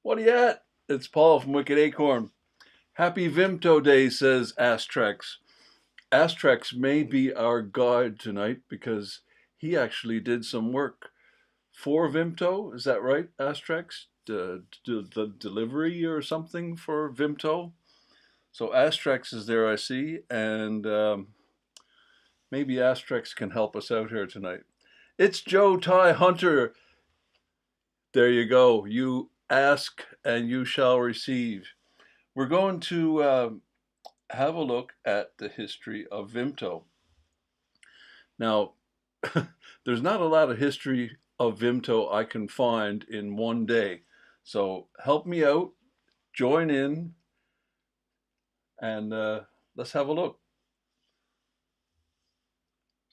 What are you at? It's Paul from Wicked Acorn. Happy Vimto Day, says Astrex. Astrex may be our guide tonight because he actually did some work for Vimto. Is that right, Astrex? The delivery or something for Vimto? So Astrex is there, I see, and maybe Astrex can help us out here tonight. It's Joe Ty Hunter. There you go. You ask and you shall receive. We're going to have a look at the history of Vimto. Now, there's not a lot of history of Vimto I can find in one day. So help me out, join in, and let's have a look.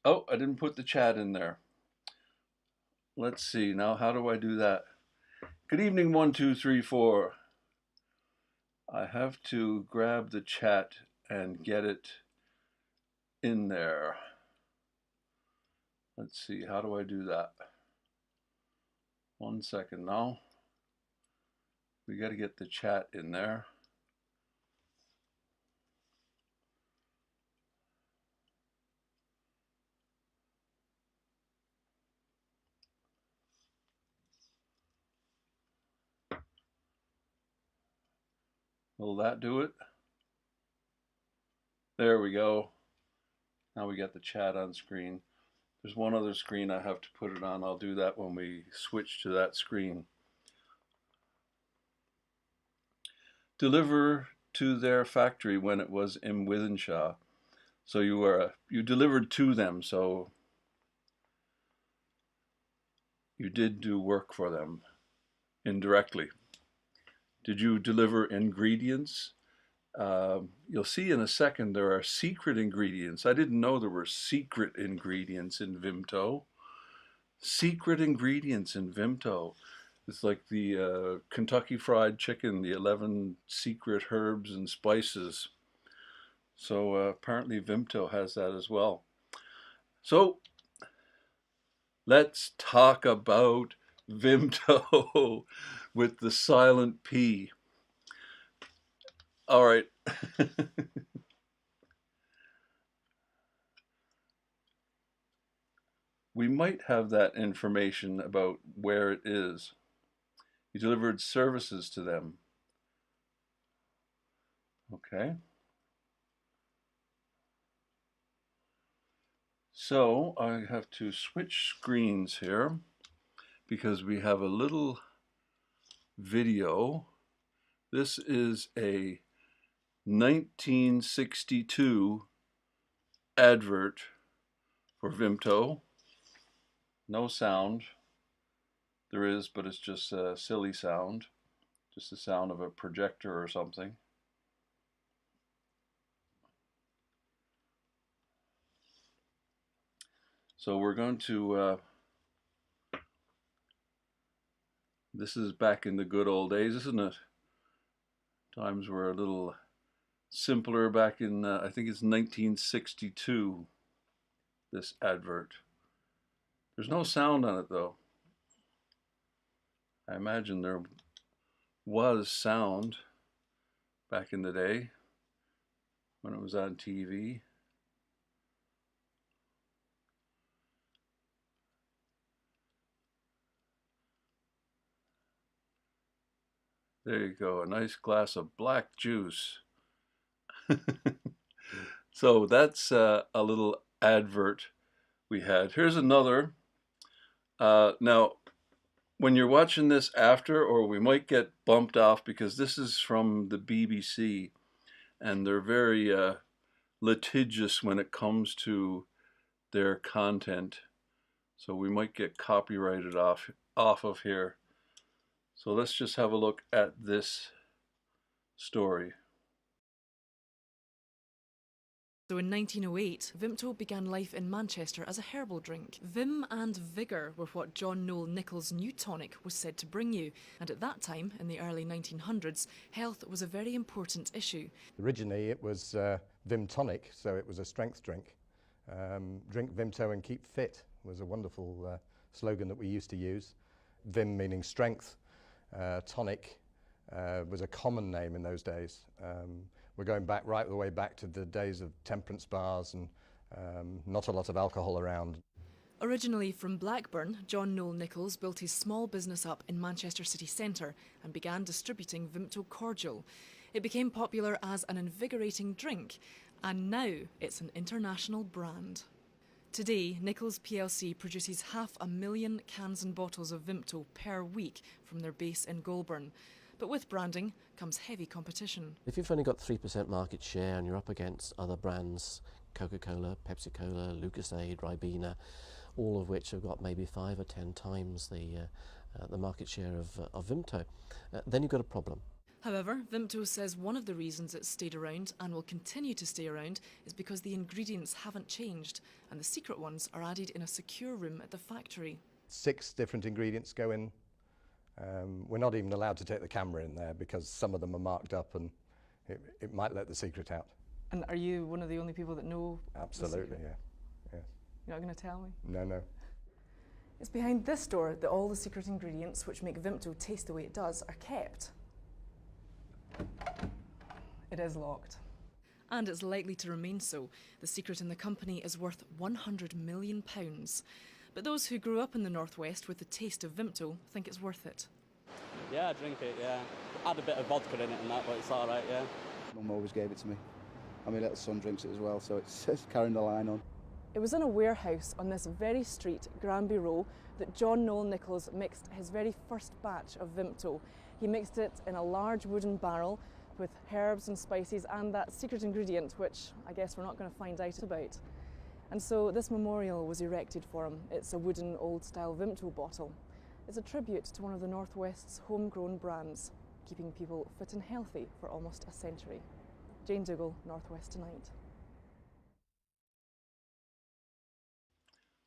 Oh, I didn't put the chat in there. Let's see. Now, how do I do that? Good evening, 1, 2, 3, 4. I have to grab the chat and get it in there. Let's see, how do I do that? 1 second now. We got to get the chat in there. Will that do it? There we go. Now we got the chat on screen. There's one other screen I have to put it on. I'll do that when we switch to that screen. Deliver to their factory when it was in Wythenshawe. So you delivered to them, so you did do work for them indirectly. Did you deliver ingredients? You'll see in a second there are secret ingredients. I didn't know there were secret ingredients in Vimto. Secret ingredients in Vimto. It's like the Kentucky Fried Chicken, the 11 secret herbs and spices. So apparently Vimto has that as well. So let's talk about Vimto with the silent P. All right. We might have that information about where it is. He delivered services to them. Okay. So I have to switch screens here because we have a little video. This is a 1962 advert for Vimto. No sound. There is, but it's just a silly sound. Just the sound of a projector or something. So we're going to, this is back in the good old days, isn't it? Times were a little simpler back in, I think it's 1962, this advert. There's no sound on it though. I imagine there was sound back in the day when it was on TV. There you go, a nice glass of black juice. So that's a little advert we had. Here's another. Now, when you're watching this after, or we might get bumped off because this is from the BBC and they're very litigious when it comes to their content. So we might get copyrighted off of here. So let's just have a look at this story. So in 1908, Vimto began life in Manchester as a herbal drink. Vim and vigour were what Noel Nichols' new tonic was said to bring you, and at that time, in the early 1900s, health was a very important issue. Originally it was Vim tonic, so it was a strength drink. Drink Vimto and keep fit was a wonderful slogan that we used to use. Vim meaning strength, tonic was a common name in those days. We're going back right the way back to the days of temperance bars and not a lot of alcohol around. Originally from Blackburn, John Noel Nichols built his small business up in Manchester city centre and began distributing Vimto cordial. It became popular as an invigorating drink, and now it's an international brand. Today, Nichols plc produces 500,000 cans and bottles of Vimto per week from their base in Goulburn. But with branding comes heavy competition. If you've only got 3% market share and you're up against other brands, Coca-Cola, Pepsi-Cola, Lucasade, Ribena, all of which have got maybe 5 or 10 times the market share of Vimto, then you've got a problem. However, Vimto says one of the reasons it's stayed around and will continue to stay around is because the ingredients haven't changed and the secret ones are added in a secure room at the factory. 6 different ingredients go in. We're not even allowed to take the camera in there because some of them are marked up and it might let the secret out. And are you one of the only people that know? Absolutely, yeah. You're not going to tell me? No. It's behind this door that all the secret ingredients which make Vimto taste the way it does are kept. It is locked. And it's likely to remain so. The secret in the company is worth £100 million. But those who grew up in the Northwest with the taste of Vimto think it's worth it. Yeah, I drink it, yeah. Add a bit of vodka in it and that, but it's all right, yeah. Mum always gave it to me. And my little son drinks it as well, so it's carrying the line on. It was in a warehouse on this very street, Granby Row, that John Noel Nichols mixed his very first batch of Vimto. He mixed it in a large wooden barrel with herbs and spices and that secret ingredient, which I guess we're not going to find out about. And so this memorial was erected for him. It's a wooden old-style Vimto bottle. It's a tribute to one of the Northwest's homegrown brands, keeping people fit and healthy for almost a century. Jane Dougal, Northwest Tonight.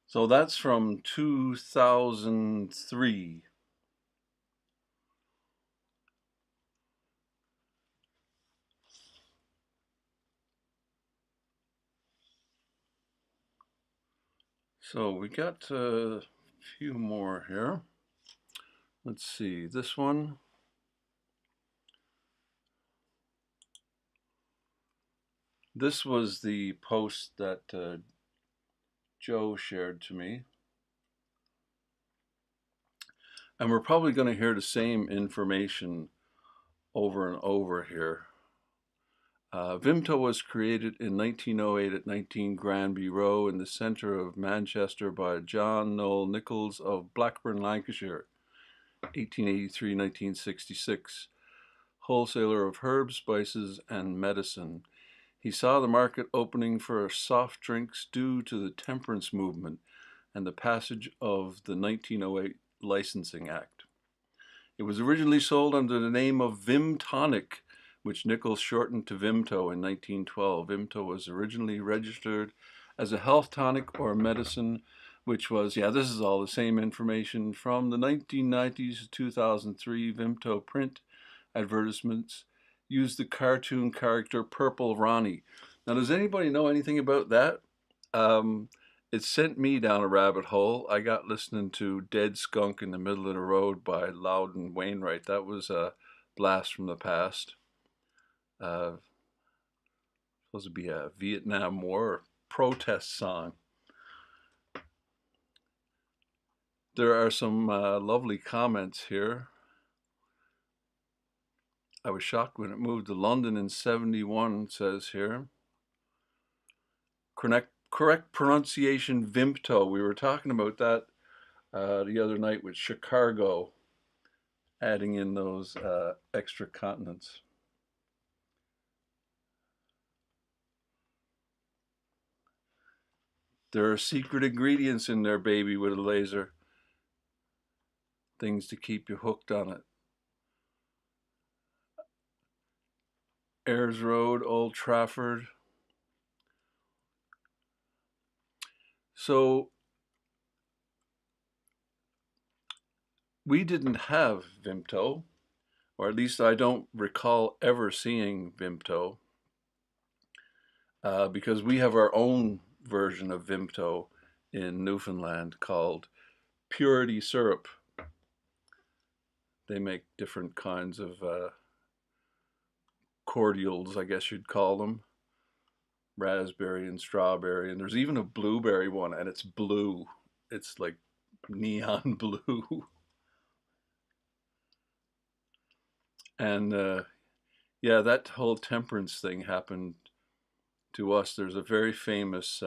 So that's from 2003. So we got a few more here. Let's see, this one. This was the post that Joe shared to me. And we're probably going to hear the same information over and over here. Vimto was created in 1908 at 19 Granby Row in the centre of Manchester by John Noel Nichols of Blackburn, Lancashire, 1883-1966, wholesaler of herbs, spices and medicine. He saw the market opening for soft drinks due to the temperance movement and the passage of the 1908 Licensing Act. It was originally sold under the name of Vim Tonic, which Nichols shortened to Vimto in 1912. Vimto was originally registered as a health tonic or medicine, which was, this is all the same information from the 1990s to 2003. Vimto print advertisements used the cartoon character Purple Ronnie. Now, does anybody know anything about that? It sent me down a rabbit hole. I got listening to Dead Skunk in the Middle of the Road by Loudon Wainwright. That was a blast from the past. Supposed to be a Vietnam War protest song. There are some lovely comments here. I was shocked when it moved to London in '71, it says here. Correct pronunciation, Vimto. We were talking about that the other night with Chicago, adding in those extra consonants. There are secret ingredients in there, baby, with a laser. Things to keep you hooked on it. Ayers Road, Old Trafford. So we didn't have Vimto, or at least I don't recall ever seeing Vimto, because we have our own version of Vimto in Newfoundland called Purity Syrup. they make different kinds of cordials, I guess you'd call them. Raspberry and strawberry, and there's even a blueberry one, and it's blue. It's like neon blue. And yeah, that whole temperance thing happened to us. There's a very famous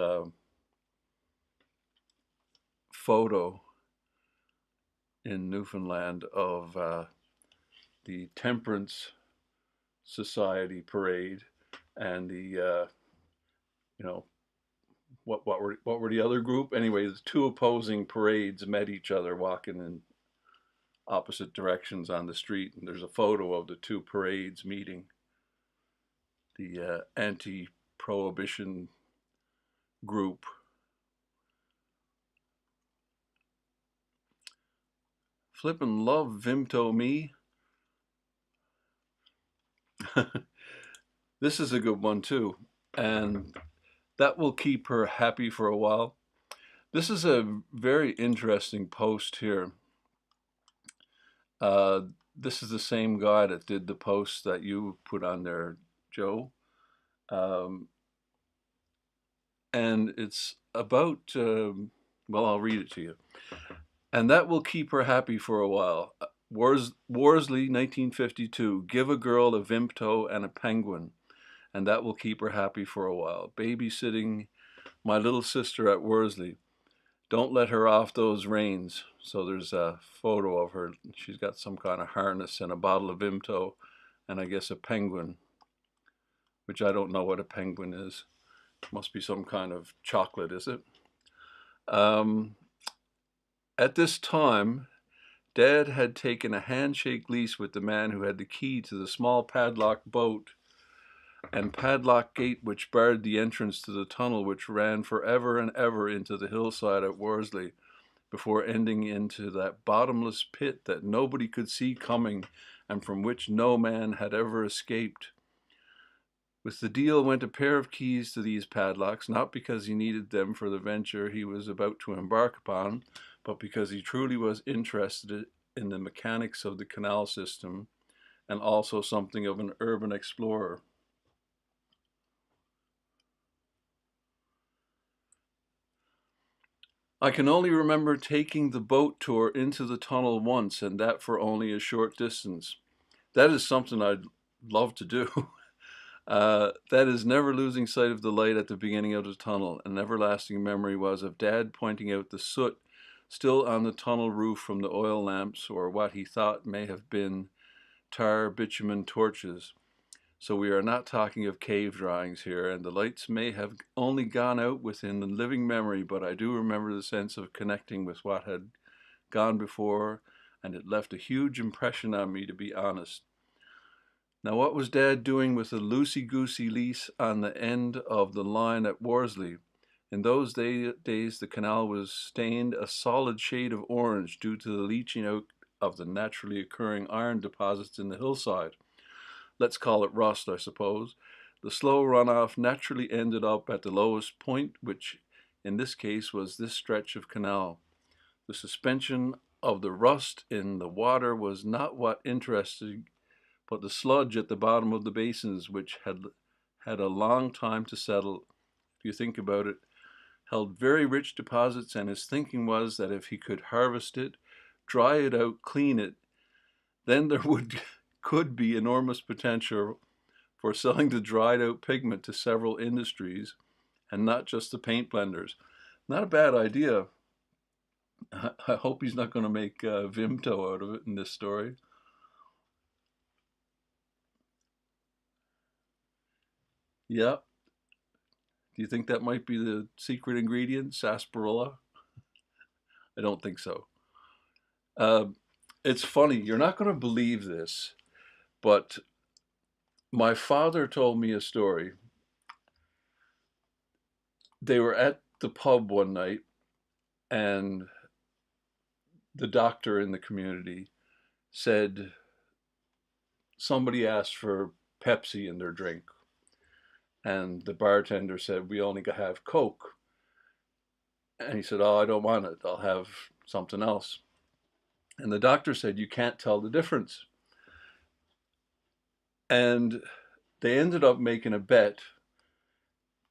photo in Newfoundland of the Temperance Society parade and the you know, what were the other group? Anyway, the two opposing parades met each other walking in opposite directions on the street, and there's a photo of the two parades meeting. The anti-prohibition group. Flippin' love Vimto me. This is a good one too, and that will keep her happy for a while. This is a very interesting post here. This is the same guy that did the post that you put on there, Joe. And it's about, well, I'll read it to you. And that will keep her happy for a while. Worsley, 1952, give a girl a Vimto and a penguin, and that will keep her happy for a while. Babysitting my little sister at Worsley. Don't let her off those reins. So there's a photo of her. She's got some kind of harness and a bottle of Vimto and I guess a penguin, which I don't know what a penguin is. Must be some kind of chocolate, is it? At this time, Dad had taken a handshake lease with the man who had the key to the small padlocked boat and padlock gate which barred the entrance to the tunnel which ran forever and ever into the hillside at Worsley before ending into that bottomless pit that nobody could see coming and from which no man had ever escaped. With the deal went a pair of keys to these padlocks, not because he needed them for the venture he was about to embark upon, but because he truly was interested in the mechanics of the canal system and also something of an urban explorer. I can only remember taking the boat tour into the tunnel once, and that for only a short distance. That is something I'd love to do. That is never losing sight of the light at the beginning of the tunnel. An everlasting memory was of Dad pointing out the soot still on the tunnel roof from the oil lamps, or what he thought may have been tar bitumen torches. So we are not talking of cave drawings here, and the lights may have only gone out within the living memory, but I do remember the sense of connecting with what had gone before, and it left a huge impression on me, to be honest. Now, what was Dad doing with a loosey-goosey lease on the end of the line at Worsley? In those days, the canal was stained a solid shade of orange due to the leaching out of the naturally occurring iron deposits in the hillside. Let's call it rust, I suppose. The slow runoff naturally ended up at the lowest point, which in this case was this stretch of canal. The suspension of the rust in the water was not what interested, but the sludge at the bottom of the basins, which had a long time to settle. If you think about it, held very rich deposits, and his thinking was that if he could harvest it, dry it out, clean it, then there could be enormous potential for selling the dried out pigment to several industries and not just the paint blenders. Not a bad idea. I hope he's not going to make Vimto out of it in this story. Yeah. Do you think that might be the secret ingredient, sarsaparilla? I don't think so. It's funny, you're not going to believe this, but my father told me a story. They were at the pub one night, and the doctor in the community said somebody asked for Pepsi in their drink, and the bartender said, we only have Coke. And he said, oh, I don't want it. I'll have something else. And the doctor said, you can't tell the difference. And they ended up making a bet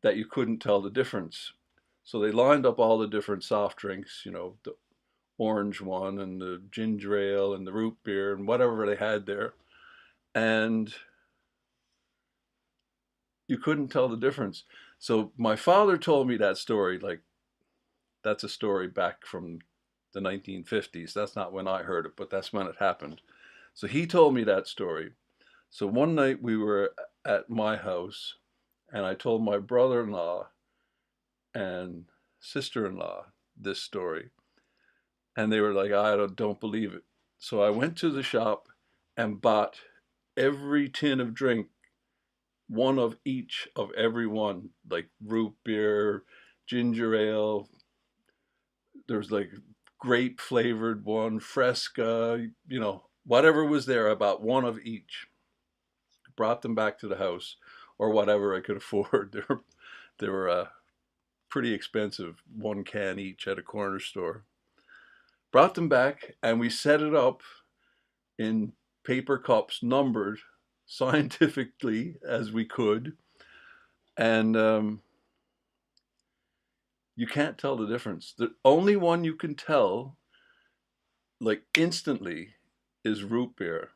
that you couldn't tell the difference. So they lined up all the different soft drinks, you know, the orange one and the ginger ale and the root beer and whatever they had there. And you couldn't tell the difference. So my father told me that story, like that's a story back from the 1950s. That's not when I heard it, but that's when it happened. So he told me that story. So one night we were at my house and I told my brother-in-law and sister-in-law this story. And they were like, I don't believe it. So I went to the shop and bought every tin of drink, one of each of every one, like root beer, ginger ale. There's like grape flavored one, Fresca, you know, whatever was there, about one of each. Brought them back to the house, or whatever I could afford. They were pretty expensive, one can each at a corner store. Brought them back, and we set it up in paper cups, numbered scientifically as we could, and you can't tell the difference. The only one you can tell, like instantly, is root beer.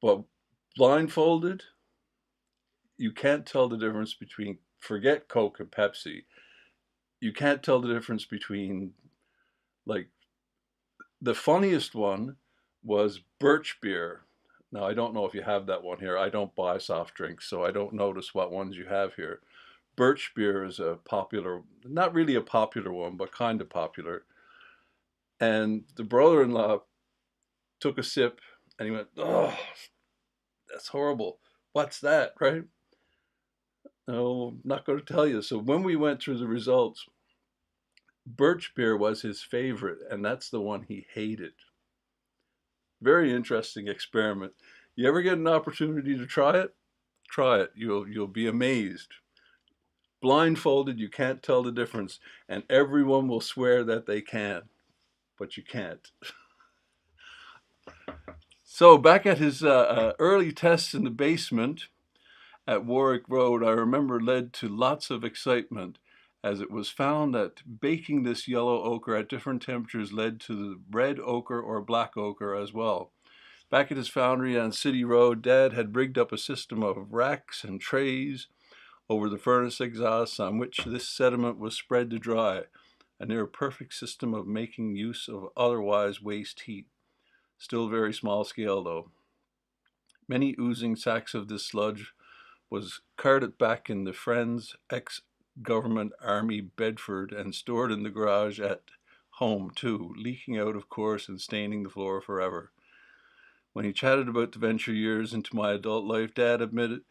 But blindfolded, you can't tell the difference between, forget Coke and Pepsi. You can't tell the difference between, like, the funniest one was birch beer. Now, I don't know if you have that one here. I don't buy soft drinks, so I don't notice what ones you have here. Birch beer is a popular, not really a popular one, but kind of popular. And the brother-in-law took a sip and he went, oh, that's horrible. What's that, right? No, I'm not going to tell you. So when we went through the results, birch beer was his favorite, and that's the one he hated. Very interesting experiment. You ever get an opportunity to try it? Try it. You'll be amazed. Blindfolded, you can't tell the difference, and everyone will swear that they can, but you can't. So back at his early tests in the basement at Warwick Road, I remember led to lots of excitement, as it was found that baking this yellow ochre at different temperatures led to the red ochre or black ochre as well. Back at his foundry on City Road, Dad had rigged up a system of racks and trays over the furnace exhausts on which this sediment was spread to dry, a near perfect system of making use of otherwise waste heat. Still very small scale though. Many oozing sacks of this sludge was carted back in the Friends ex-government Army Bedford and stored in the garage at home too, leaking out of course and staining the floor forever. When he chatted about the venture years into my adult life, Dad admitted,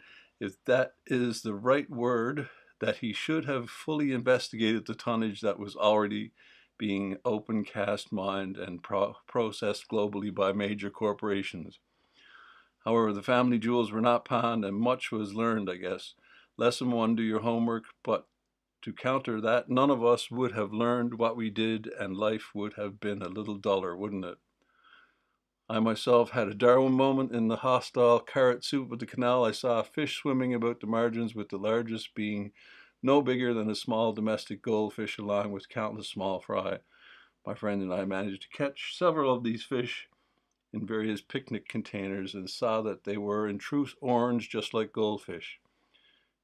if that is the right word, that he should have fully investigated the tonnage that was already being open cast mined and processed globally by major corporations. However, the family jewels were not pawned and much was learned, I guess. Lesson 1, do your homework, but to counter that, none of us would have learned what we did and life would have been a little duller, wouldn't it? I myself had a Darwin moment in the hostile carrot soup of the canal. I saw a fish swimming about the margins, with the largest being no bigger than a small domestic goldfish, along with countless small fry. My friend and I managed to catch several of these fish in various picnic containers and saw that they were in truth orange, just like goldfish.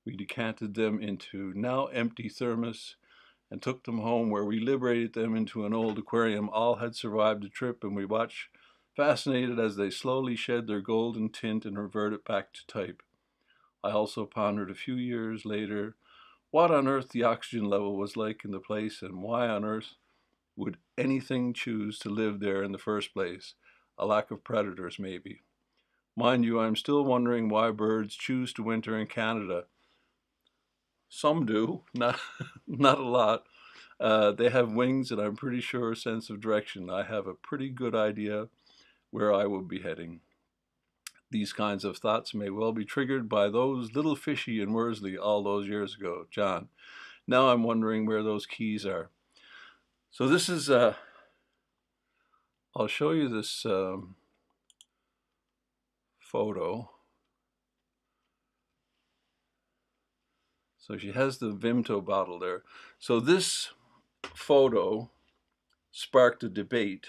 We decanted them into now empty thermos and took them home, where we liberated them into an old aquarium. All had survived the trip, and we watched fascinated as they slowly shed their golden tint and reverted back to type. I also pondered a few years later what on earth the oxygen level was like in the place, and why on earth would anything choose to live there in the first place. A lack of predators, maybe. Mind you, I'm still wondering why birds choose to winter in Canada. Some do, not a lot. They have wings and I'm pretty sure a sense of direction. I have a pretty good idea where I will be heading. These kinds of thoughts may well be triggered by those little fishy in Worsley all those years ago, John. Now I'm wondering where those keys are. So this is I'll show you this photo. So she has the Vimto bottle there. So this photo sparked a debate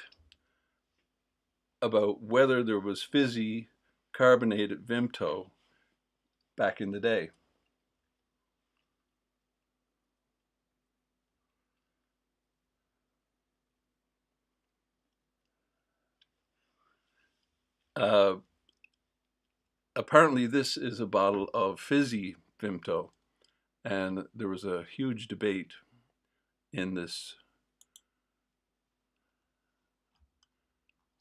about whether there was fizzy carbonated Vimto back in the day. Uh, Apparently this is a bottle of fizzy Vimto, and there was a huge debate in this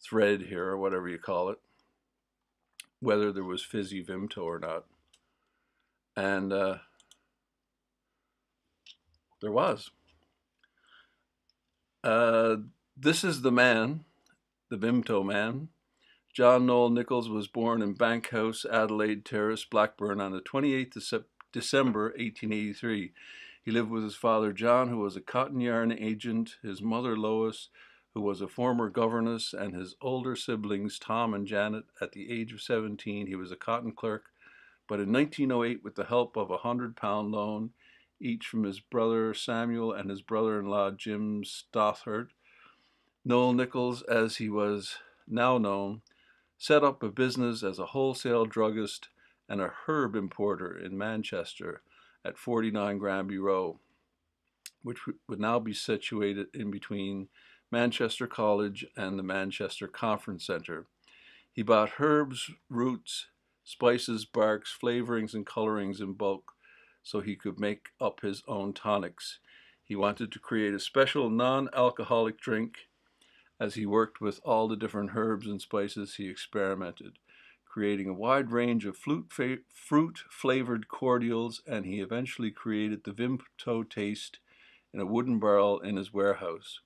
thread here, or whatever you call it, whether there was fizzy Vimto or not. And there was. This is the man, the Vimto man. John Noel Nichols was born in Bank House, Adelaide Terrace, Blackburn on the 28th of December 1883. He lived with his father John, who was a cotton yarn agent, his mother Lois, who was a former governess, and his older siblings Tom and Janet. At the age of 17, he was a cotton clerk, but in 1908, with the help of a £100 loan, each from his brother Samuel and his brother-in-law Jim Stothard, Noel Nichols, as he was now known, set up a business as a wholesale druggist and a herb importer in Manchester at 49 Granby Row, which would now be situated in between Manchester College and the Manchester Conference Centre. He bought herbs, roots, spices, barks, flavorings, and colorings in bulk so he could make up his own tonics. He wanted to create a special non-alcoholic drink. As he worked with all the different herbs and spices, he experimented, creating a wide range of fruit-flavored cordials, and he eventually created the Vimto taste in a wooden barrel in his warehouse.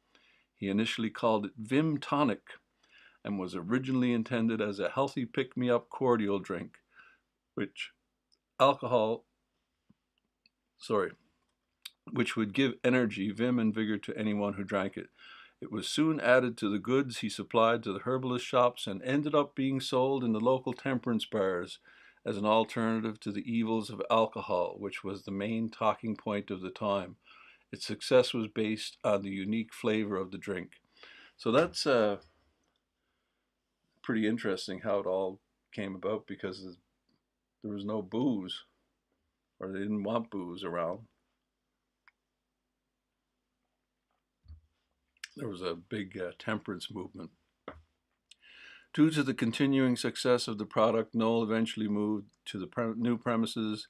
He initially called it Vim Tonic and was originally intended as a healthy pick-me-up cordial drink, which would give energy, vim, and vigor to anyone who drank it. It was soon added to the goods he supplied to the herbalist shops and ended up being sold in the local temperance bars as an alternative to the evils of alcohol, which was the main talking point of the time. Its success was based on the unique flavor of the drink. So that's pretty interesting how it all came about, because there was no booze, or they didn't want booze around. There was a big temperance movement. Due to the continuing success of the product, Noel eventually moved to the new premises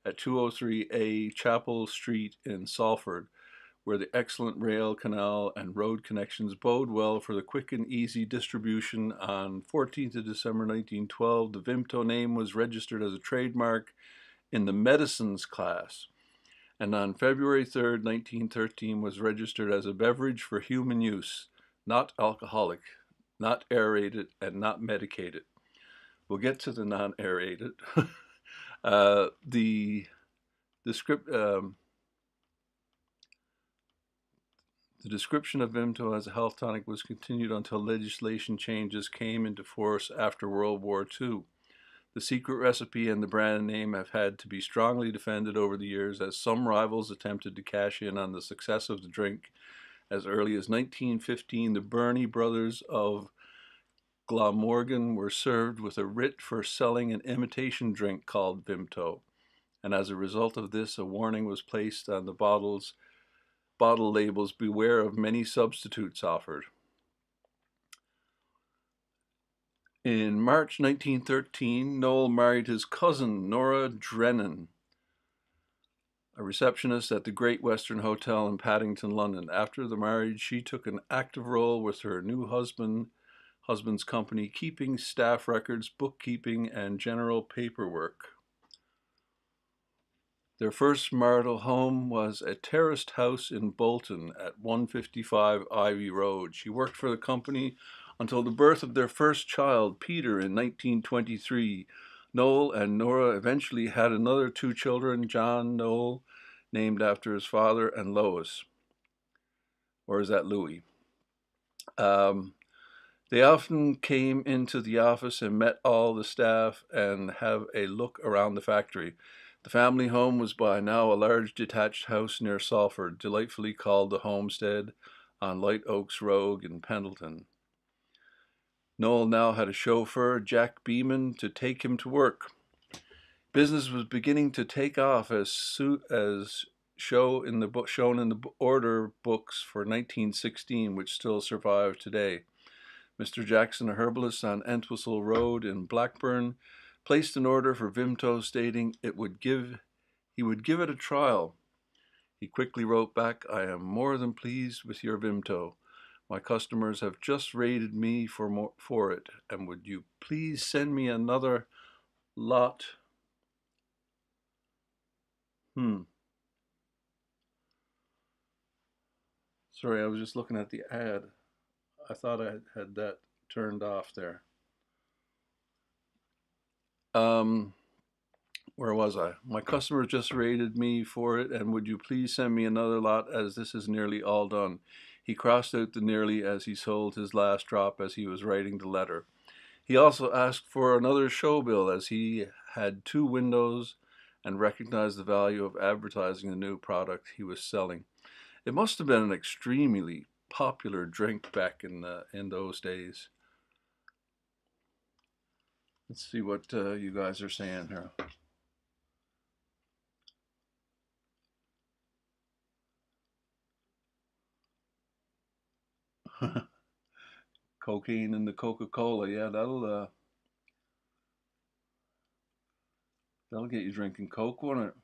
at 203A Chapel Street in Salford, where the excellent rail, canal, and road connections bode well for the quick and easy distribution. On 14th of December 1912, the Vimto name was registered as a trademark in the medicines class, and on February 3rd, 1913, was registered as a beverage for human use, not alcoholic, not aerated, and not medicated. We'll get to the non-aerated. The description of Vimto as a health tonic was continued until legislation changes came into force after World War II. The secret recipe and the brand name have had to be strongly defended over the years, as some rivals attempted to cash in on the success of the drink. As early as 1915, the Burney brothers of Glamorgan were served with a writ for selling an imitation drink called Vimto, and as a result of this, a warning was placed on the bottle labels: beware of many substitutes offered. In March 1913, Noel married his cousin, Nora Drennan, a receptionist at the Great Western Hotel in Paddington, London. After the marriage, she took an active role with her new husband's company, keeping staff records, bookkeeping, and general paperwork. Their first marital home was a terraced house in Bolton at 155 Ivy Road. She worked for the company until the birth of their first child, Peter, in 1923. Noel and Nora eventually had another two children, John Noel, named after his father, and Lois. Or is that Louis? They often came into the office and met all the staff and have a look around the factory. The family home was by now a large detached house near Salford, delightfully called the Homestead on Light Oaks Road in Pendleton. Noel now had a chauffeur, Jack Beeman, to take him to work. Business was beginning to take off as shown in the order books for 1916, which still survive today. Mr. Jackson, a herbalist on Entwistle Road in Blackburn, placed an order for Vimto stating he would give it a trial. He quickly wrote back, "I am more than pleased with your Vimto. My customers have just rated me for it, and would you please send me another lot?" Sorry, I was just looking at the ad. I thought I had that turned off there. Where was I? My customer just rated me for it, and would you please send me another lot as this is nearly all done. He crossed out the nearly as he sold his last drop as he was writing the letter. He also asked for another show bill as he had 2 windows and recognized the value of advertising the new product he was selling. It must have been an extremely popular drink back in those days. Let's see what you guys are saying here. Cocaine in the Coca-Cola, yeah, that'll get you drinking Coke, won't it?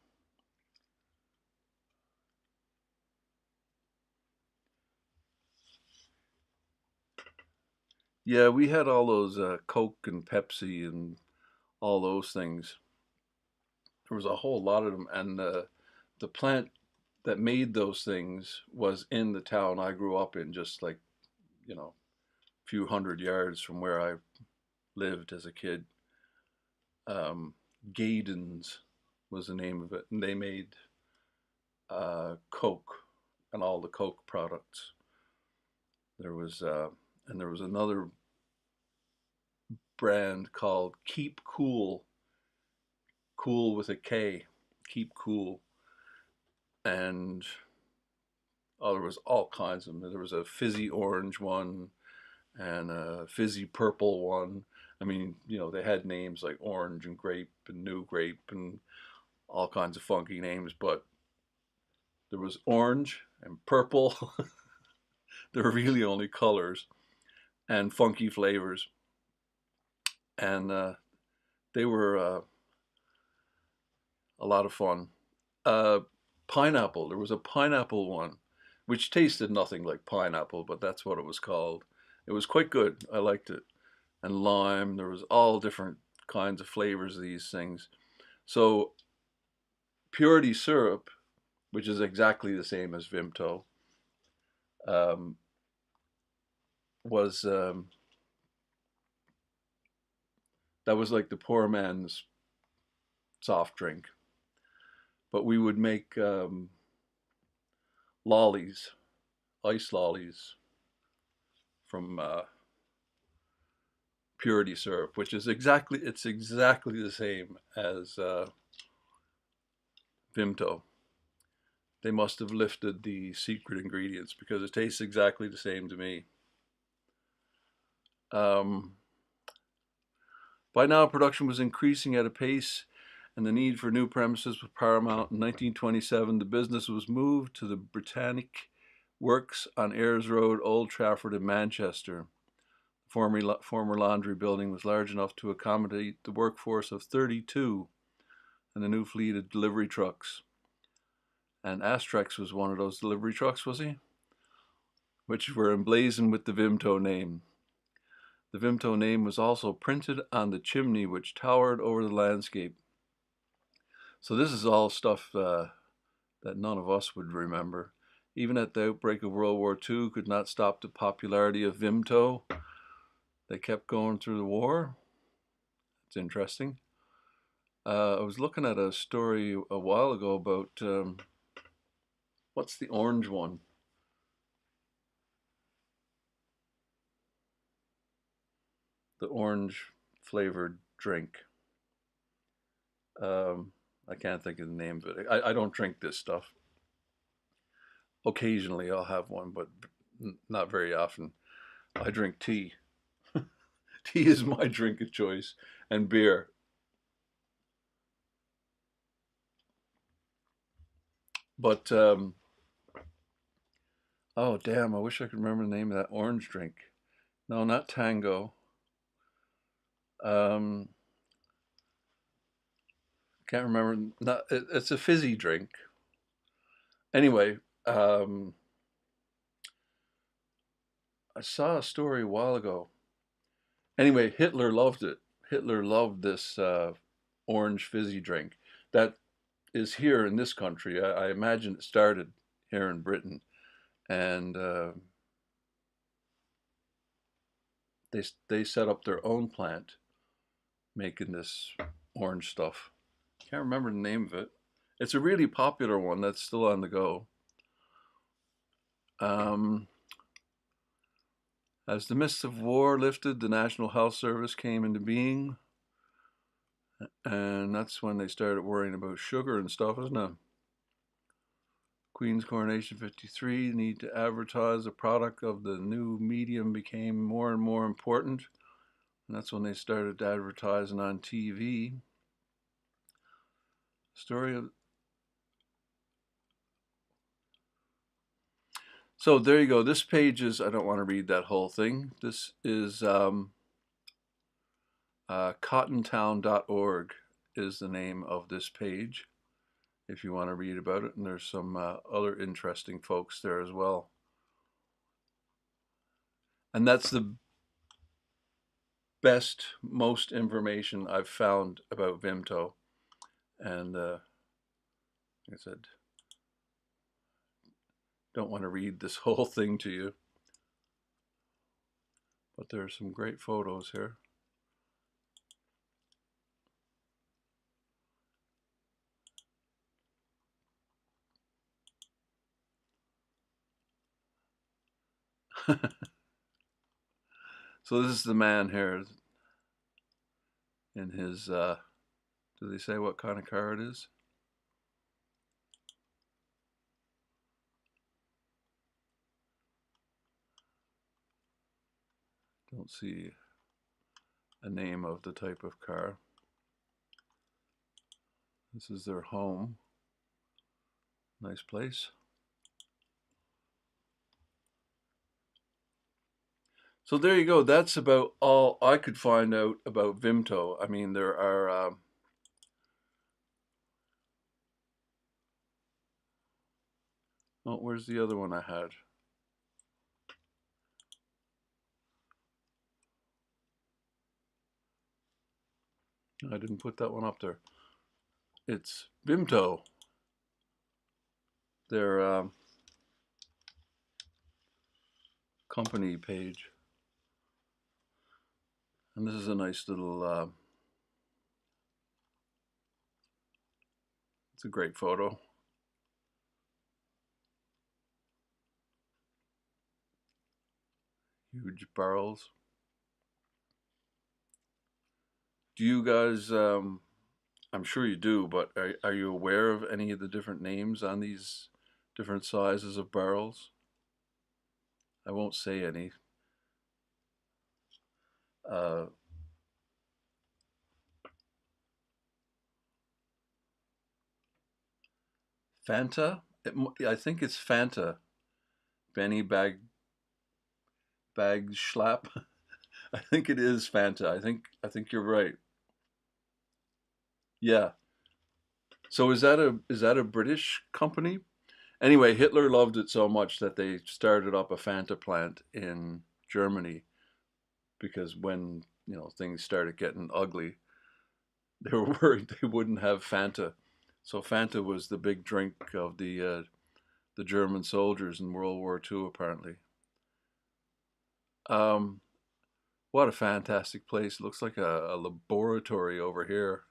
Yeah, we had all those Coke and Pepsi and all those things. There was a whole lot of them, and the plant that made those things was in the town I grew up in, just like, a few hundred yards from where I lived as a kid. Gaydon's was the name of it, and they made Coke and all the Coke products. There was another brand called Keep Cool, cool with a K, Keep Cool, and there was all kinds of them. There was a fizzy orange one and a fizzy purple one. I mean, they had names like orange and grape and new grape and all kinds of funky names, but there was orange and purple. There were really only colors and funky flavors. And they were a lot of fun. Pineapple, there was a pineapple one, which tasted nothing like pineapple, but that's what it was called. It was quite good. I liked it. And lime, there was all different kinds of flavors of these things. So purity syrup, which is exactly the same as Vimto, was that was like the poor man's soft drink. But we would make lollies, ice lollies from purity syrup, which is exactly the same as Vimto. They must have lifted the secret ingredients because it tastes exactly the same to me. By now, production was increasing at a pace, and the need for new premises was paramount. In 1927, the business was moved to the Britannic Works on Ayers Road, Old Trafford in Manchester. The former laundry building was large enough to accommodate the workforce of 32 and a new fleet of delivery trucks. And Astrex was one of those delivery trucks, was he? Which were emblazoned with the Vimto name. The Vimto name was also printed on the chimney which towered over the landscape. So this is all stuff that none of us would remember. Even at the outbreak of World War II, could not stop the popularity of Vimto. They kept going through the war. It's interesting. I was looking at a story a while ago about what's the orange one? the orange flavored drink. I can't think of the name of it. I don't drink this stuff. Occasionally I'll have one, but not very often. I drink tea. Tea is my drink of choice, and beer. But oh damn, I wish I could remember the name of that orange drink. No, not Tango. Um, can't remember. Not, it's a fizzy drink. Anyway, um, I saw a story a while ago. Anyway, Hitler loved it. Hitler loved this orange fizzy drink that is here in this country. I imagine it started here in Britain, and they set up their own plant making this orange stuff. Can't remember the name of it. It's a really popular one that's still on the go. Um, as the mists of war lifted, the National Health Service came into being, and that's when they started worrying about sugar and stuff, isn't it? Queen's Coronation 53, the need to advertise the product of the new medium became more and more important. And that's when they started advertising on TV. Story of. So there you go. This page is, I don't want to read that whole thing. This is cottontown.org is the name of this page if you want to read about it. And there's some other interesting folks there as well. And that's the best, most information I've found about Vimto. And like I said, don't want to read this whole thing to you, but there are some great photos here. So this is the man here in his, do they say what kind of car it is? Don't see a name of the type of car. This is their home. Nice place. So there you go. That's about all I could find out about Vimto. I mean, there are oh, where's the other one I had? I didn't put that one up there. It's Vimto. Their company page. And this is a nice little, it's a great photo. Huge barrels. Do you guys, I'm sure you do, but are you aware of any of the different names on these different sizes of barrels? I won't say any. Fanta? I think it's Fanta. Benny Bag Schlap. I think it is Fanta. I think you're right. Yeah. So is that a British company? Anyway, Hitler loved it so much that they started up a Fanta plant in Germany because when, things started getting ugly, they were worried they wouldn't have Fanta. So Fanta was the big drink of the German soldiers in World War II, apparently. Um, what a fantastic place! It looks like a laboratory over here.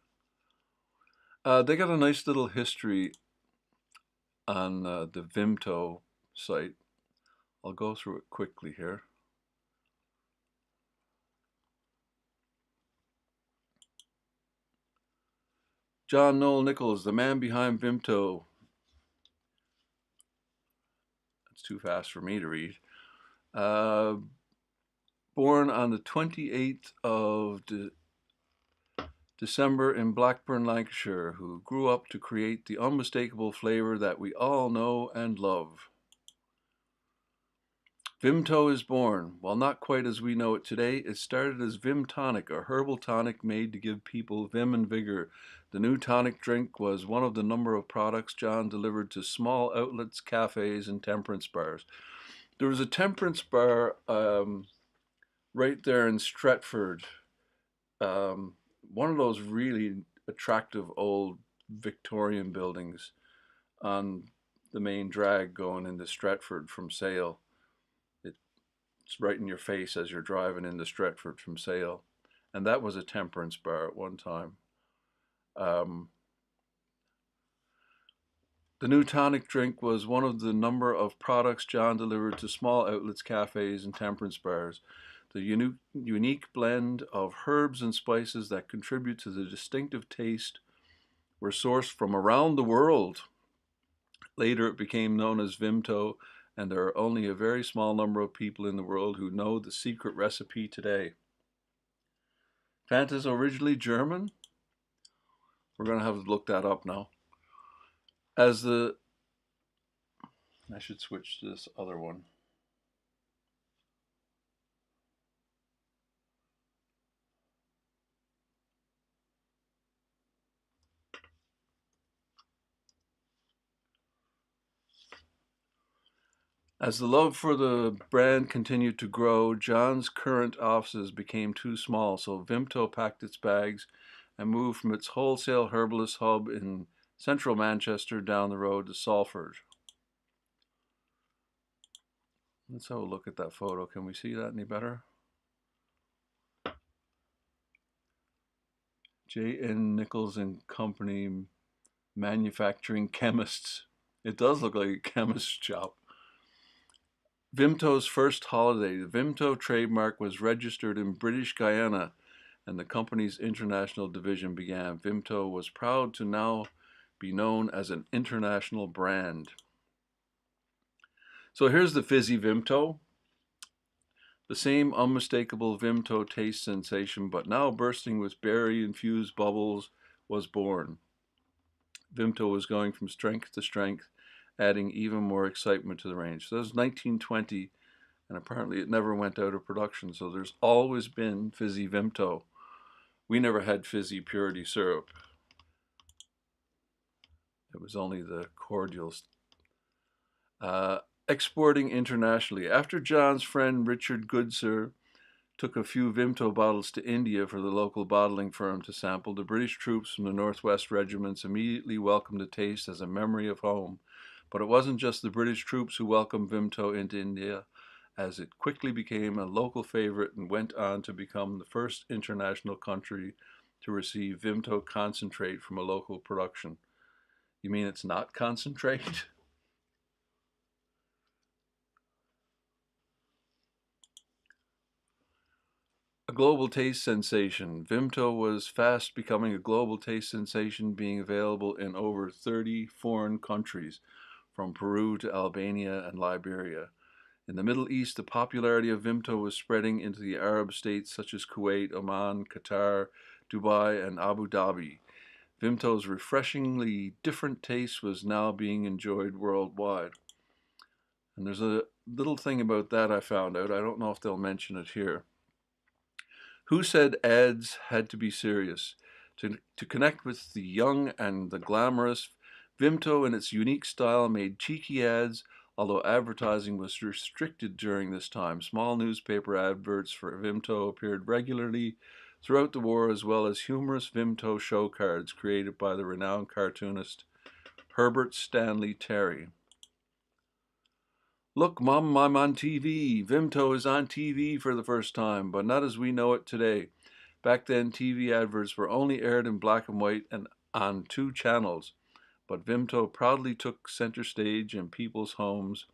They got a nice little history on the Vimto site. I'll go through it quickly here. John Noel Nichols, the man behind Vimto. That's too fast for me to read. Born on the 28th of December in Blackburn, Lancashire, who grew up to create the unmistakable flavor that we all know and love. Vimto is born. While not quite as we know it today, it started as Vim Tonic, a herbal tonic made to give people vim and vigor. The new tonic drink was one of the number of products John delivered to small outlets, cafes, and temperance bars. There was a temperance bar right there in Stretford, one of those really attractive old Victorian buildings on the main drag going into Stretford from Sale. It's right in your face as you're driving into Stretford from Sale. And that was a temperance bar at one time. The new tonic drink was one of the number of products John delivered to small outlets, cafes, and temperance bars. The unique blend of herbs and spices that contribute to the distinctive taste were sourced from around the world. Later it became known as Vimto, and there are only a very small number of people in the world who know the secret recipe today. Fanta's originally German. We're going to have to look that up now. I should switch to this other one. As the love for the brand continued to grow, John's current offices became too small, so Vimto packed its bags and moved from its wholesale herbalist hub in central Manchester down the road to Salford. Let's have a look at that photo. Can we see that any better? J.N. Nichols and Company manufacturing chemists. It does look like a chemist's shop. Vimto's first holiday. The Vimto trademark was registered in British Guyana and the company's international division began. Vimto was proud to now be known as an international brand. So here's the fizzy Vimto. The same unmistakable Vimto taste sensation, but now bursting with berry-infused bubbles, was born. Vimto was going from strength to strength, adding even more excitement to the range. So that was 1920, and apparently it never went out of production. So there's always been fizzy Vimto. We never had fizzy purity syrup. It was only the cordials. Exporting internationally. After John's friend Richard Goodsir took a few Vimto bottles to India for the local bottling firm to sample, the British troops from the Northwest regiments immediately welcomed the taste as a memory of home. But it wasn't just the British troops who welcomed Vimto into India, as it quickly became a local favorite and went on to become the first international country to receive Vimto concentrate from a local production. You mean it's not concentrate? A global taste sensation. Vimto was fast becoming a global taste sensation, being available in over 30 foreign countries, from Peru to Albania and Liberia. In the Middle East, the popularity of Vimto was spreading into the Arab states such as Kuwait, Oman, Qatar, Dubai, and Abu Dhabi. Vimto's refreshingly different taste was now being enjoyed worldwide. And there's a little thing about that I found out. I don't know if they'll mention it here. Who said ads had to be serious? To connect with the young and the glamorous, Vimto in its unique style made cheeky ads, although advertising was restricted during this time. Small newspaper adverts for Vimto appeared regularly throughout the war, as well as humorous Vimto show cards created by the renowned cartoonist Herbert Stanley Terry. Look, Mom, I'm on TV. Vimto is on TV for the first time, but not as we know it today. Back then, TV adverts were only aired in black and white and on 2 channels, but Vimto proudly took center stage in people's homes,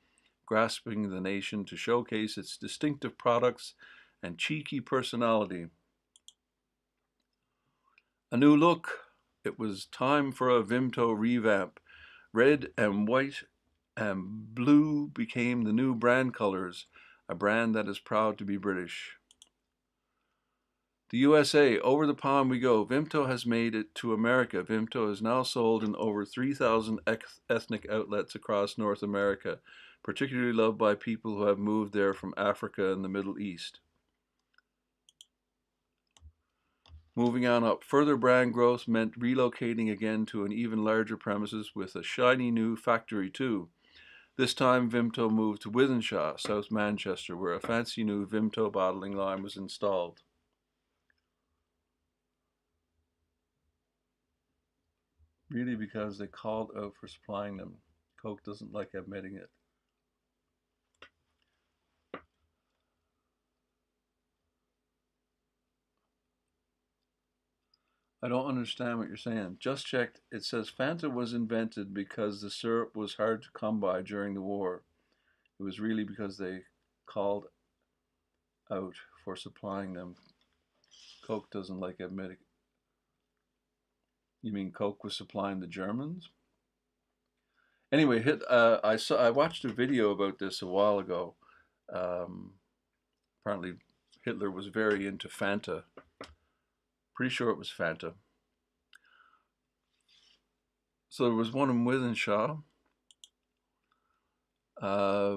grasping the nation to showcase its distinctive products and cheeky personality. A new look. It was time for a Vimto revamp. Red and white and blue became the new brand colors, a brand that is proud to be British. The USA, over the pond we go. Vimto has made it to America. Vimto is now sold in over 3,000 ethnic outlets across North America, particularly loved by people who have moved there from Africa and the Middle East. Moving on up, further brand growth meant relocating again to an even larger premises with a shiny new factory too. This time Vimto moved to Wythenshawe, South Manchester, where a fancy new Vimto bottling line was installed. Really, because they called out for supplying them. Coke doesn't like admitting it. I don't understand what you're saying. Just checked. It says Fanta was invented because the syrup was hard to come by during the war. It was really because they called out for supplying them. Coke doesn't like admitting. You mean Coke was supplying the Germans? Anyway, I watched a video about this a while ago. Apparently, Hitler was very into Fanta. Pretty sure it was Fanta. So there was one in Wythenshawe.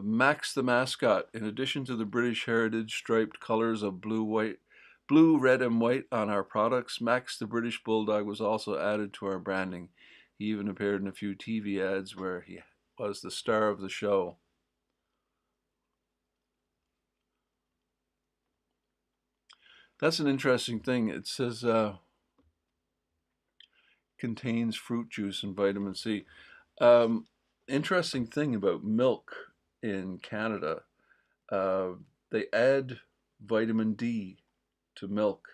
Max the mascot. In addition to the British heritage striped colors of blue, red, and white on our products, Max the British Bulldog was also added to our branding. He even appeared in a few TV ads where he was the star of the show. That's an interesting thing. It says contains fruit juice and vitamin C. Interesting thing about milk in Canada, they add vitamin D to milk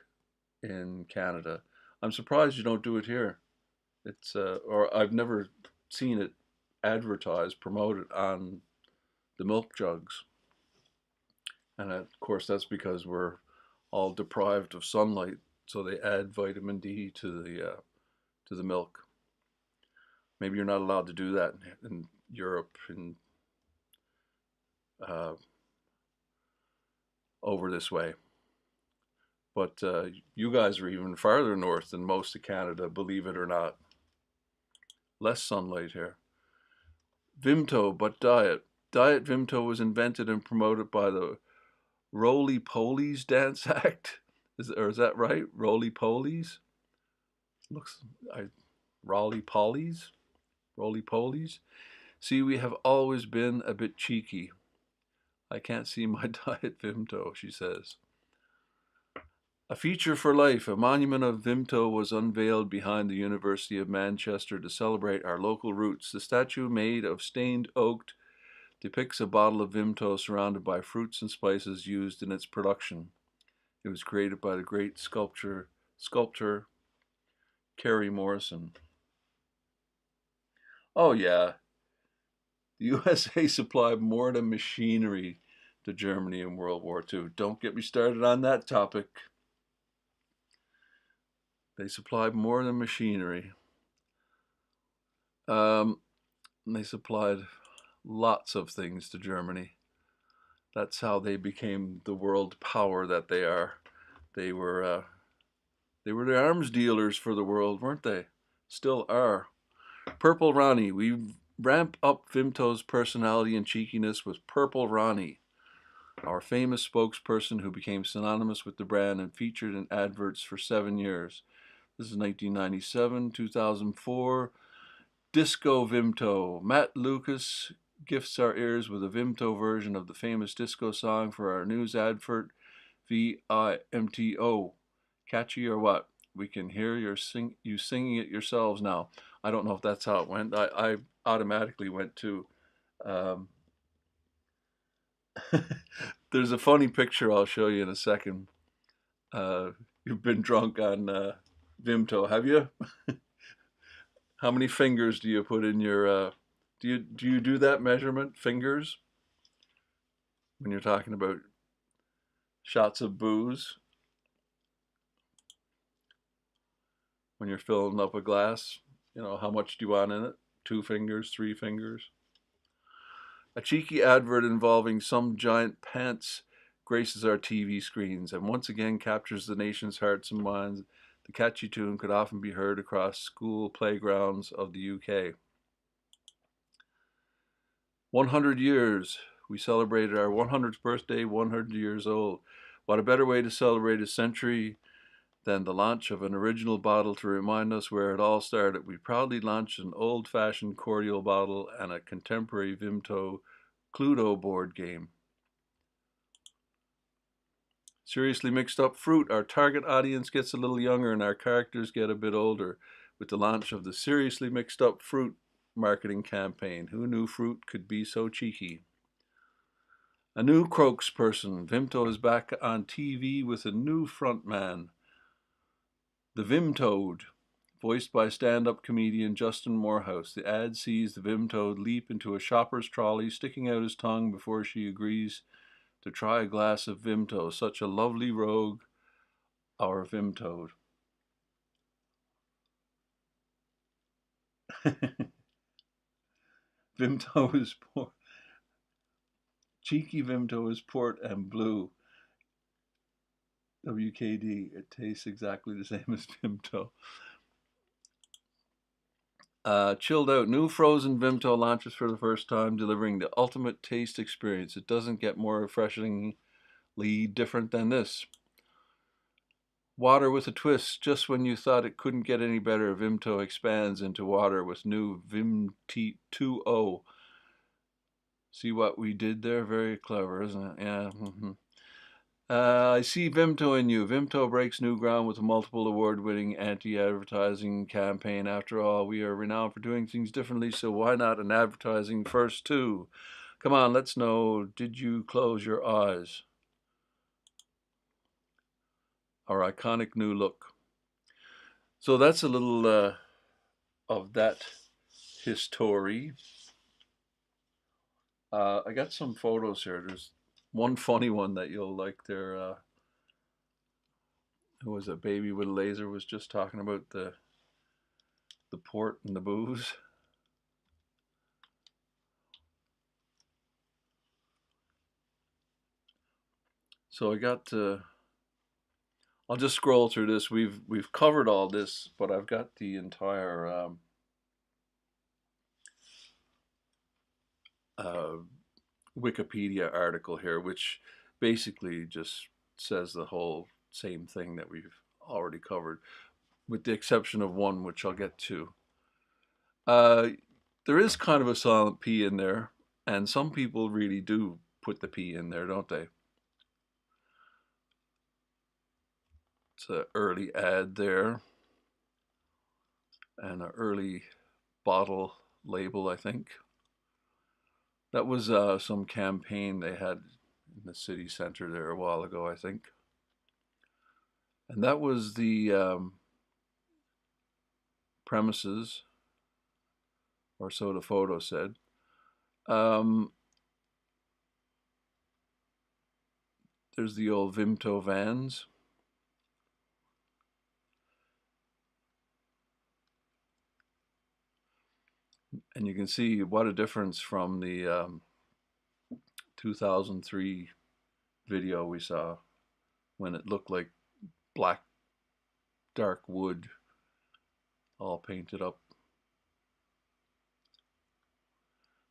in Canada. I'm surprised you don't do it here. It's or I've never seen it advertised, promoted on the milk jugs. And of course, that's because we're all deprived of sunlight, so they add vitamin D to the milk. Maybe you're not allowed to do that in Europe and over this way. But you guys are even farther north than most of Canada, believe it or not. Less sunlight here. Vimto, but diet. Diet Vimto was invented and promoted by the Roly Polies Dance Act. Is that right? Roly Polies? Looks, Roly Polies? Roly Polies? See, we have always been a bit cheeky. I can't see my diet Vimto, she says. A feature for life, a monument of Vimto was unveiled behind the University of Manchester to celebrate our local roots. The statue, made of stained oak, depicts a bottle of Vimto surrounded by fruits and spices used in its production. It was created by the great sculptor Kerry Morrison. Oh yeah, the USA supplied more than machinery to Germany in World War II. Don't get me started on that topic. They supplied more than machinery. They supplied lots of things to Germany. That's how they became the world power that they are. They were the arms dealers for the world, weren't they? Still are. Purple Ronnie. We ramp up Vimto's personality and cheekiness with Purple Ronnie, our famous spokesperson who became synonymous with the brand and featured in adverts for 7 years. This is 1997, 2004. Disco Vimto. Matt Lucas gifts our ears with a Vimto version of the famous disco song for our news advert, VIMTO. Catchy or what? We can hear you singing it yourselves now. I don't know if that's how it went. I automatically went to... There's a funny picture I'll show you in a second. You've been drunk on Vimto, have you? How many fingers do you put in your... Do you do that measurement, fingers, when you're talking about shots of booze? when you're filling up a glass. You know, how much do you want in it? 2 fingers, 3 fingers? A cheeky advert involving some giant pants graces our TV screens and once again captures the nation's hearts and minds. The catchy tune could often be heard across school playgrounds of the UK. 100 years. We celebrated our 100th birthday, 100 years old. What a better way to celebrate a century than the launch of an original bottle to remind us where it all started. We proudly launched an old-fashioned cordial bottle and a contemporary Vimto Cluedo board game. Seriously mixed up fruit. Our target audience gets a little younger and our characters get a bit older with the launch of the Seriously Mixed Up Fruit marketing campaign. Who knew fruit could be so cheeky? A new croaks person. Vimto is back on TV with a new frontman. The Vimtoad, voiced by stand-up comedian Justin Morehouse. The ad sees the Vimtoad leap into a shopper's trolley, sticking out his tongue before she agrees to try a glass of Vimto. Such a lovely rogue, our Vimtoad. Vimto is port. Cheeky Vimto is port and blue. WKD. It tastes exactly the same as Vimto. Chilled out. New frozen Vimto launches for the first time, delivering the ultimate taste experience. It doesn't get more refreshingly different than this. Water with a twist. Just when you thought it couldn't get any better, Vimto expands into water with new Vimto 2.0. See what we did there? Very clever, isn't it? Yeah. I see Vimto in you. Vimto breaks new ground with a multiple award-winning anti-advertising campaign. After all, we are renowned for doing things differently, so why not an advertising first too? Come on, let's know. Did you close your eyes? Our iconic new look. So that's a little of that history. I got some photos here. There's one funny one that you'll like there. Who was a baby with a laser was just talking about the port and the booze. So I got to. I'll just scroll through this. We've covered all this, but I've got the entire Wikipedia article here, which basically just says the whole same thing that we've already covered, with the exception of one, which I'll get to. There is kind of a silent P in there, and some people really do put the P in there, don't they? It's an early ad there, and an early bottle label, I think. That was some campaign they had in the city center there a while ago, I think. And that was the premises, or so the photo said. There's the old Vimto vans. And you can see what a difference from the 2003 video we saw, when it looked like black, dark wood, all painted up.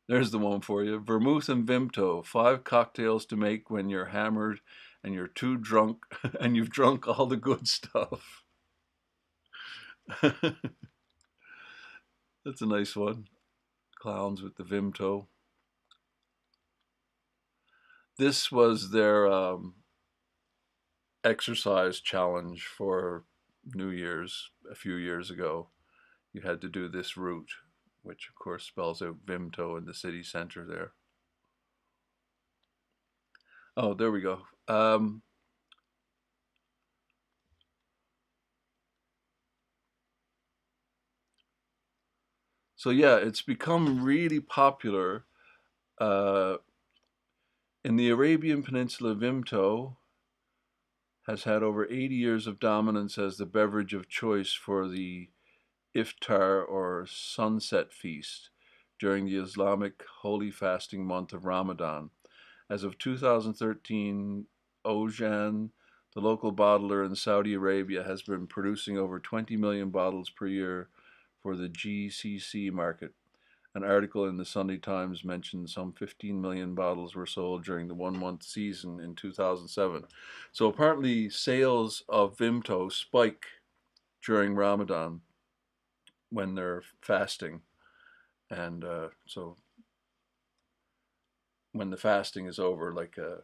There's the one for you. Vermouth and Vimto, 5 cocktails to make when you're hammered and you're too drunk and you've drunk all the good stuff. That's a nice one. Clowns with the Vimto. This was their exercise challenge for New Year's a few years ago. You had to do this route, which of course spells out Vimto in the city center there. Oh, there we go. So yeah, it's become really popular in the Arabian Peninsula. Vimto has had over 80 years of dominance as the beverage of choice for the iftar or sunset feast during the Islamic holy fasting month of Ramadan. As of 2013, Ojan, the local bottler in Saudi Arabia, has been producing over 20 million bottles per year for the GCC market. An article in the Sunday Times mentioned some 15 million bottles were sold during the 1 month season in 2007. So apparently sales of Vimto spike during Ramadan when they're fasting. And so when the fasting is over, like a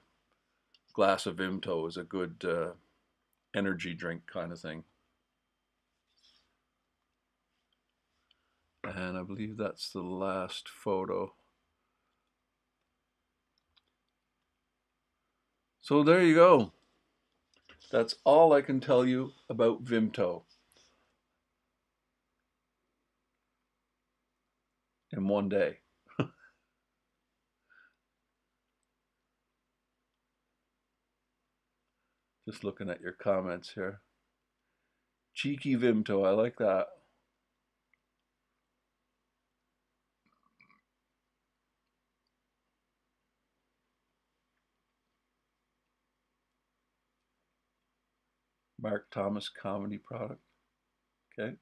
glass of Vimto is a good energy drink kind of thing. And I believe that's the last photo. So there you go. That's all I can tell you about Vimto in one day. Just looking at your comments here. Cheeky Vimto, I like that. Mark Thomas comedy product. Okay.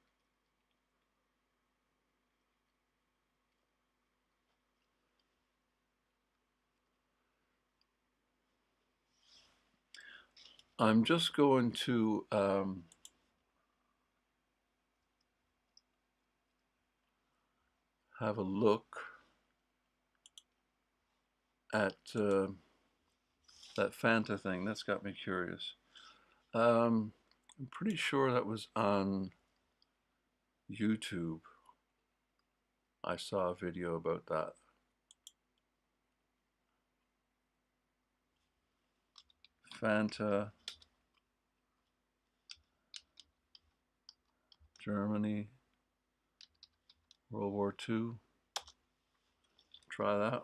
I'm just going to have a look at that Fanta thing. That's got me curious. I'm pretty sure that was on YouTube. I saw a video about that. Fanta, Germany, World War II. Try that.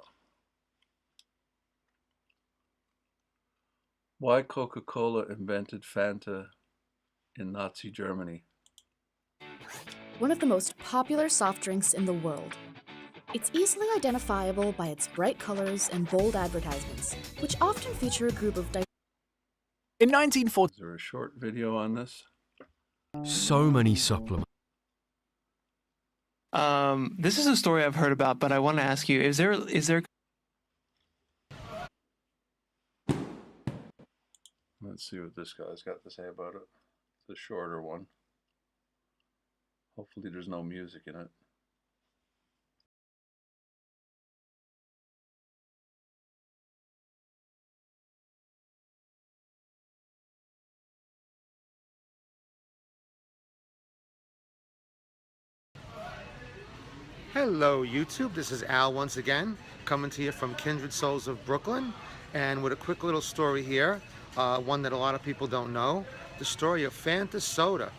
Why Coca-Cola invented Fanta in Nazi Germany. One of the most popular soft drinks in the world. It's easily identifiable by its bright colors and bold advertisements, which often feature a group of In 1940, Is there a short video on this? so many supplements. This is a story I've heard about, but I want to ask you: is there? Let's see what this guy's got to say about it. It's a shorter one. Hopefully there's no music in it. Hello YouTube, this is Al once again, coming to you from Kindred Souls of Brooklyn, and with a quick little story here, one that a lot of people don't know, the story of Fanta soda.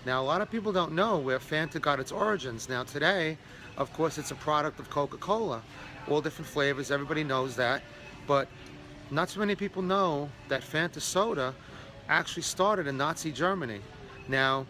Now a lot of people don't know where Fanta got its origins. Now today, of course, it's a product of Coca-Cola, all different flavors, everybody knows that, but not so many people know that Fanta soda actually started in Nazi Germany. Now,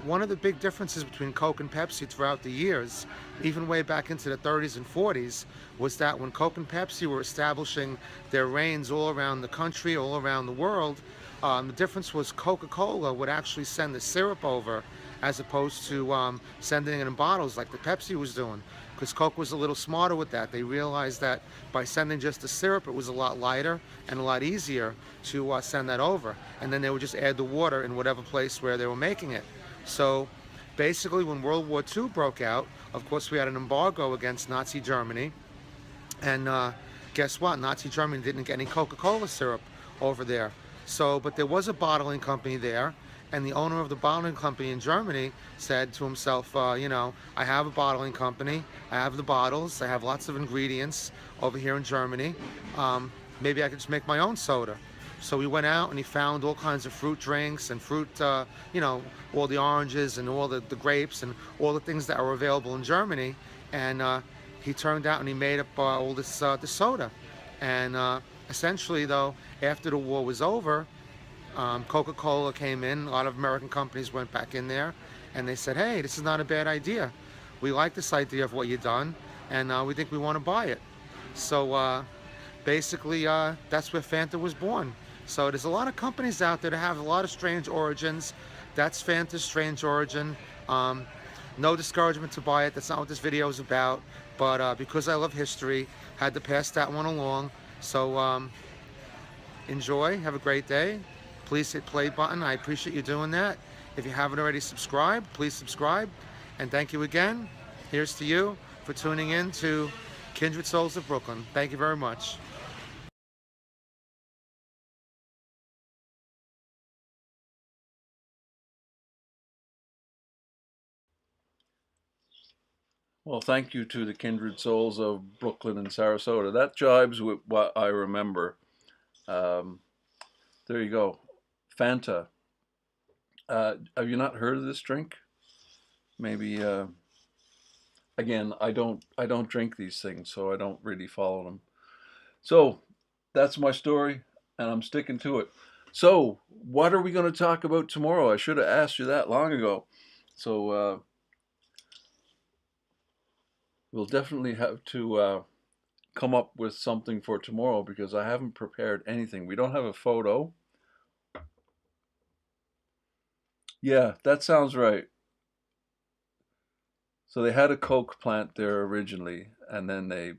one of the big differences between Coke and Pepsi throughout the years, even way back into the 30s and 40s, was that when Coke and Pepsi were establishing their reigns all around the country, all around the world, the difference was Coca-Cola would actually send the syrup over as opposed to sending it in bottles like the Pepsi was doing. Because Coke was a little smarter with that. They realized that by sending just the syrup, it was a lot lighter and a lot easier to send that over. And then they would just add the water in whatever place where they were making it. So basically when World War II broke out, of course we had an embargo against Nazi Germany, and guess what? Nazi Germany didn't get any Coca-Cola syrup over there. So, but there was a bottling company there, and the owner of the bottling company in Germany said to himself, you know, I have a bottling company, I have the bottles, I have lots of ingredients over here in Germany, maybe I could just make my own soda. So he went out and he found all kinds of fruit drinks and fruit, you know, all the oranges and all the grapes and all the things that were available in Germany. And he turned out and he made up all this soda. And essentially, though, after the war was over, Coca-Cola came in, a lot of American companies went back in there, and they said, hey, this is not a bad idea. We like this idea of what you've done, and we think we want to buy it. So basically, that's where Fanta was born. So there's a lot of companies out there that have a lot of strange origins. That's Fanta's strange origin. No discouragement to buy it. That's not what this video is about. But because I love history, had to pass that one along. So enjoy. Have a great day. Please hit play button. I appreciate you doing that. If you haven't already subscribed, please subscribe. And thank you again. Here's to you for tuning in to Kindred Souls of Brooklyn. Thank you very much. Well, thank you to the Kindred Souls of Brooklyn and Sarasota. That jibes with what I remember. There you go. Fanta. Have you not heard of this drink? Maybe, again, I don't drink these things, so I don't really follow them. So that's my story, and I'm sticking to it. So what are we going to talk about tomorrow? I should have asked you that long ago. So we'll definitely have to come up with something for tomorrow because I haven't prepared anything. We don't have a photo. Yeah, that sounds right. So they had a Coke plant there originally, and then they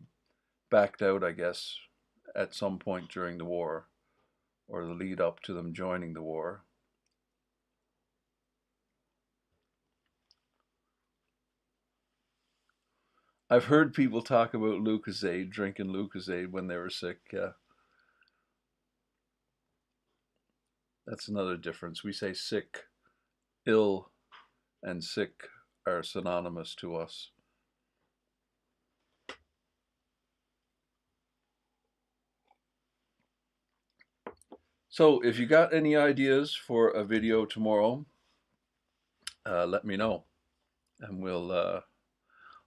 backed out, I guess, at some point during the war, or the lead up to them joining the war. I've heard people talk about Lucozade, drinking Lucozade when they were sick. That's another difference. We say sick, ill, and sick are synonymous to us. So if you got any ideas for a video tomorrow, let me know, and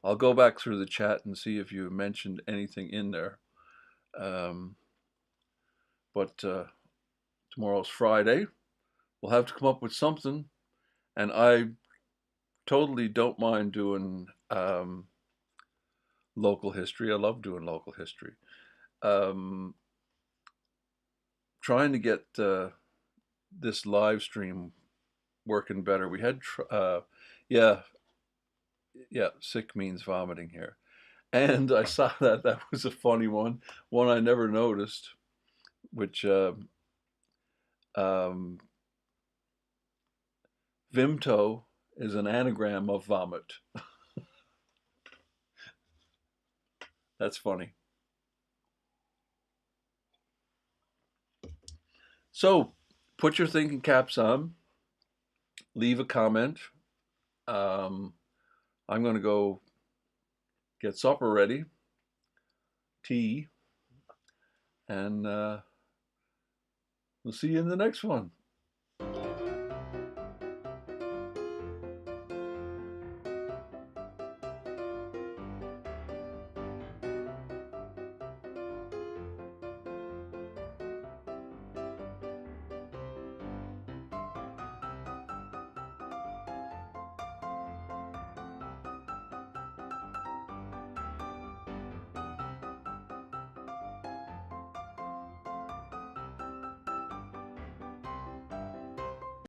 I'll go back through the chat and see if you mentioned anything in there. But tomorrow's Friday. We'll have to come up with something, and I totally don't mind doing local history. I love doing local history. Trying to get this live stream working better. We had, yeah, sick means vomiting here. And I saw that was a funny one I never noticed, which Vimto is an anagram of vomit. That's funny. So put your thinking caps on, leave a comment. I'm going to go get supper ready, tea, and we'll see you in the next one.